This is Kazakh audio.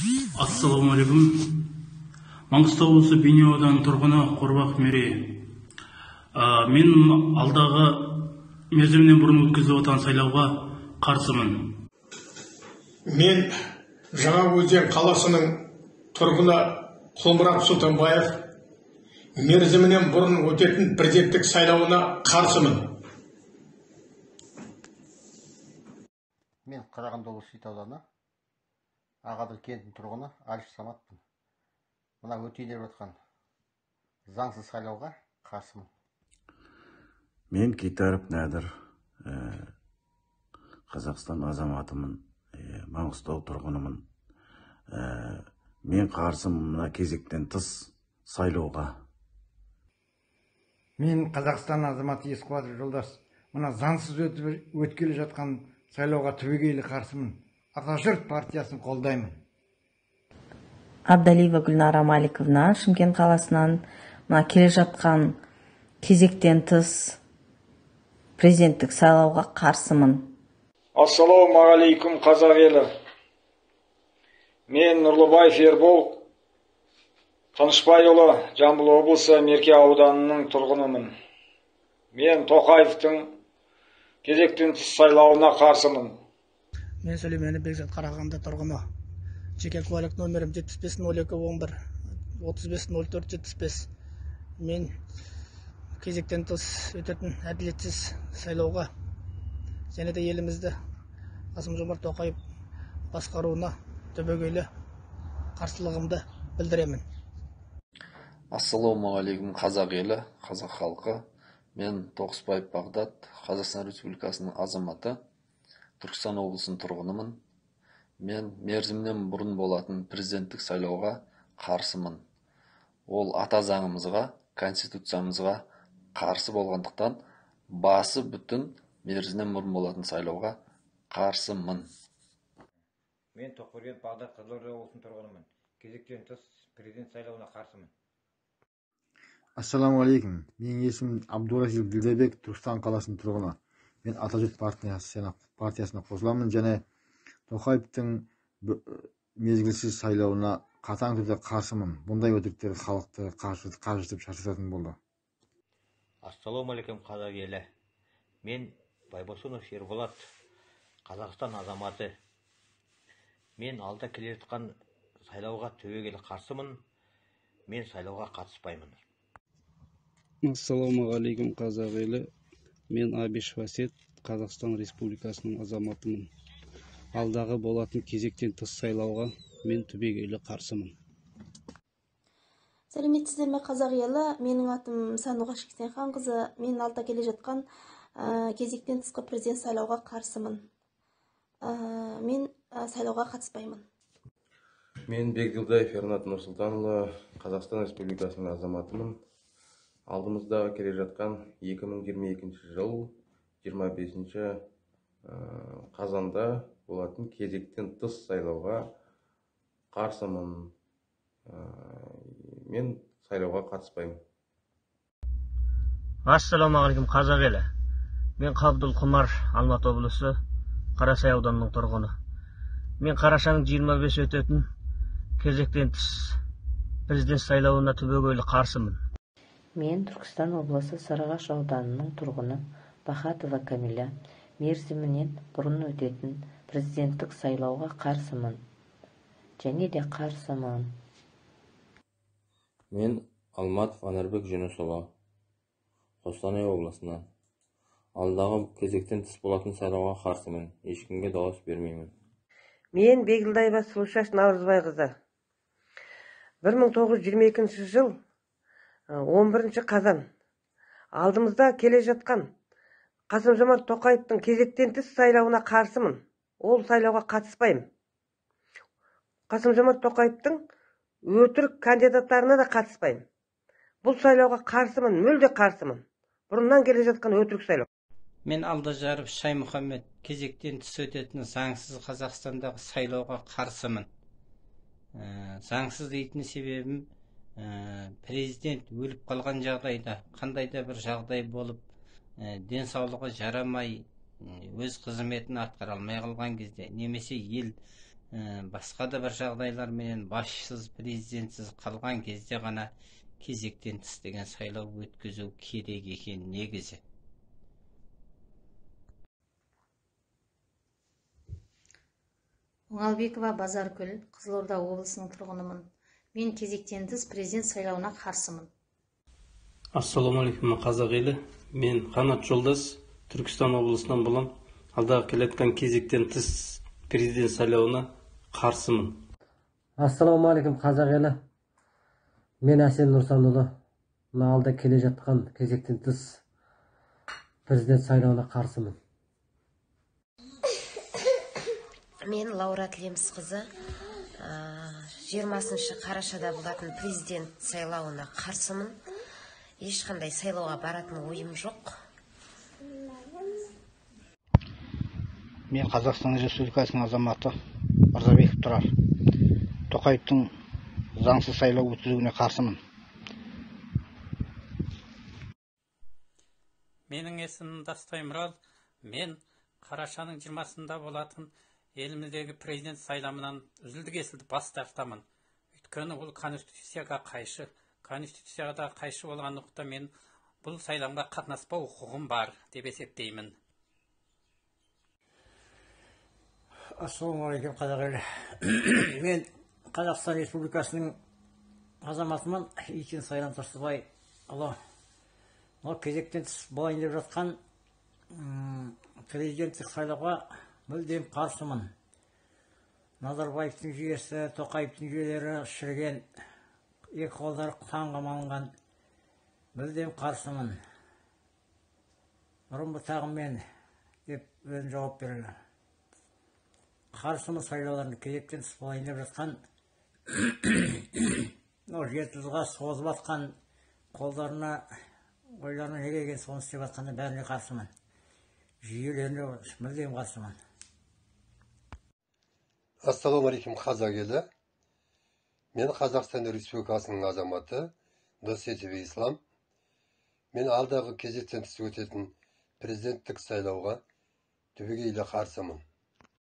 Ассалаумағалейкум. Маңғыстау облысы Бейнеу ауданының тұрғыны Қорбақ Мерей. Мен алдағы мерзімінен бұрын өткізіліп отырған сайлауға қарсымын. Мен Жаңаөзен қаласының тұрғыны Құлмұрат Сұлтанбаев мерзімінен бұрын өтетін президенттік сайлауына қарсымын. Мен Қарағанды облысы Шет ауданы Ағадыр кентінің тұрғыны Алиш Саматпын. Мына өтейдеп жатқан заңсыз сайлауға қарсымын. Мен Китаров Нәдір, Қазақстан азаматымын, Маңғыстау тұрғынымын. Мен қарсымын мына кезектен тыс сайлауға. Мен Қазақстан азаматы Есқуатов Жолдас. Мына заңсыз өткелі жатқан сайлауға түбегейлі қарсымын. Атажұрт партиясын қолдаймын. Абдалиева Гүлнара Маликовна, Шымкент қаласынан, мына келе жатқан кезектен тыс президенттік сайлауға қарсымын. Ассалаумағалейкум, қазақ елі. Мен Нұрлыбаев Ербол, Тынышбайұлы, Жамбыл облысы Мерке ауданының тұрғынымын. Мен Тоқаевтың кезектен тыс сайлауына қарсымын. Мен Сүлейменов Бекзат, Қарағанды тұрғыны. Жеке куәлік номерім 750211 350475. Мен кезектен тыс өтетін әділетсіз сайлауға және де елімізді Қасым-Жомарт Тоқаев басқаруына түбегейлі қарсылығымды білдіремін. Ассалаумағалейкум, қазақ елі, қазақ халқы. Мен Тоқысбаев Бағдат, Қазақстан Республикасының азаматы, Түркістан облысының тұрғынымын. Мен мерзімнен бұрын болатын президенттік сайлауға қарсымын. Ол ата заңымызға, конституциямызға қарсы болғандықтан, басы бүтін мерзімнен бұрын болатын сайлауға қарсымын. Мен Тоқберген Бағдат, Қызылорда облысының тұрғынымын. Кезектен тыс президент сайлауына қарсымын. Ассалаумағалейкум. Менің есімім Абдуразил Ділдебек, Түркістан қаласының тұрғыны. Мен Атажұрт партиясына қосыламын және Тоқаевтың мезгілсіз сайлауына қатаң түрде қарсымын. Бұндай өтіріктер халықты қажытып шаршататын болды. Ассалаумағалейкум, қазақ елі. Мен Байбосынов Ерболат, Қазақстан азаматы. Мен алда келе жатқан сайлауға түбегейлі қарсымын. Мен сайлауға қатыспаймын. Ассалаумағалейкум, қазақ елі. Мен Абиш Васет, Қазақстан Республикасының азаматымын. Алдағы болатын кезектен тыс сайлауға мен түбегейлі қарсымын. Сәлеметсіздер ме, қазақ елі? Менің атым Сандуғаш Кесенханқызы. Мен алда келе жатқан кезектен тысқы президент сайлауға қарсымын. Мен сайлауға қатыспаймын. Мен Бекділдаев Ернат Нұрсұлтанұлы, Қазақстан Республикасының азаматымын. Алдымызда келе жатқан 2022 жыл 25 қазанда болатын кезектен тыс сайлауға қарсымын. Мен сайлауға қатыспаймын. Ассалаумағалейкум, қазақ елі. Мен Қабдул Құмар, Алматы облысы, Қарасай ауданының тұрғыны. Мен қарашаның 25 өтетін кезектен тыс президент сайлауына түбегейлі қарсымын. Мен Түркістан облысы Сарыағаш ауданының тұрғыны Бахатова Камиля. Мерзімінен бұрын өтетін президенттік сайлауға қарсымын. Және де қарсымын. Мен Алматов Анарбек Жүнісұлы, Қостанай облысынан. Алдағы кезектен тыс болатын сайлауға қарсымын. Ешкімге дауыс бермеймін. Мен Бегілдаева Сұлушаш Наурызбайқызы. 1922 жыл 11 қазан. Алдымызда келе жатқан Қасым-Жомарт Тоқаевтың кезектен тыс сайлауына қарсымын. Ол сайлауға қатыспаймын. Қасым-Жомарт Тоқаевтың өтірік кандидаттарына да қатыспаймын. Бұл сайлауға қарсымын, мүлде қарсымын. Бұрыннан келе жатқан өтірік сайлау. Мен Алдажаров Шаймұхаммед, кезектен тыс өтетін заңсыз Қазақстандағы сайлауға қарсымын. Заңсыз дейтін себебім, президент өліп қалған жағдайда, қандай да бір жағдай болып, денсаулығы жарамай, өз қызметін атқара алмай қалған кезде, немесе ел басқа да бір жағдайлармен басшысыз президентсіз қалған кезде ғана кезектен тыс деген сайлау өткізу керек екен негізі. Оңалбекова Базаркүл, Қызылорда облысының тұрғынымын. Мен кезектен тыс президент сайлауына қарсымын. Ассалаумағалейкум қазақ елі. Мен Қанат Жолдас, Түркістан облысынан болам. Алдағы келеткен кезектен тыс президент сайлауына қарсымын. Ассалаумағалейкум қазақ елі. Мен Әсен Нұрсанұлы. Мына алда келе жатқан кезектен тыс президент сайлауына қарсымын. Мен Лаура Тілемісқызы, 20 қарашада болатын президент сайлауына қарсымын. Ешқандай сайлауға баратын ойым жоқ. Мен Қазақстан Республикасының азаматы Мырзабеков Тұрар. Тоқаевтың заңсыз сайлау өткізуіне қарсымын. Менің есімім Дастай Мұрал. Мен қарашаның 20-сында болатын еліміздегі президент сайламынан үзілді-кесілді бас тартамын. Өйткені ол конституцияға қайшы. Конституцияға қайшы болғандықтан мен бұл сайламға қатынаспау құқығым бар деп есептеймін. Ассалаумағалейкум қазақ елі. Мен Қазақстан Республикасының азаматымын. Итин Сайран Тұрсыбай. Ол кезектен тыс болайын деп жатқан президенттік сайлауға мүлдем қарсымын. Назарбаевтың жүйесі, Тоқаевтың жүйелері шіріген, екі қолдары қанға малынған. Мүлдем қарсымын. Нұрым бұтағыммен деп өзім жауап береді. Қарсымын сайлауларын кезектен тыс болайын деп жатқан 7 жылға созып атқан қолдарына ойларына не келген соны істеп атқанда бәріне қарсымын. Жүйелеріне мүлдем қарсымын. Ассалаумағалейкум қазақ елі. Мен Қазақстан Республикасының азаматы Досетов Ислам. Мен алдағы кезектен тыс өтетін президенттік сайлауға түбегейлі қарсымын.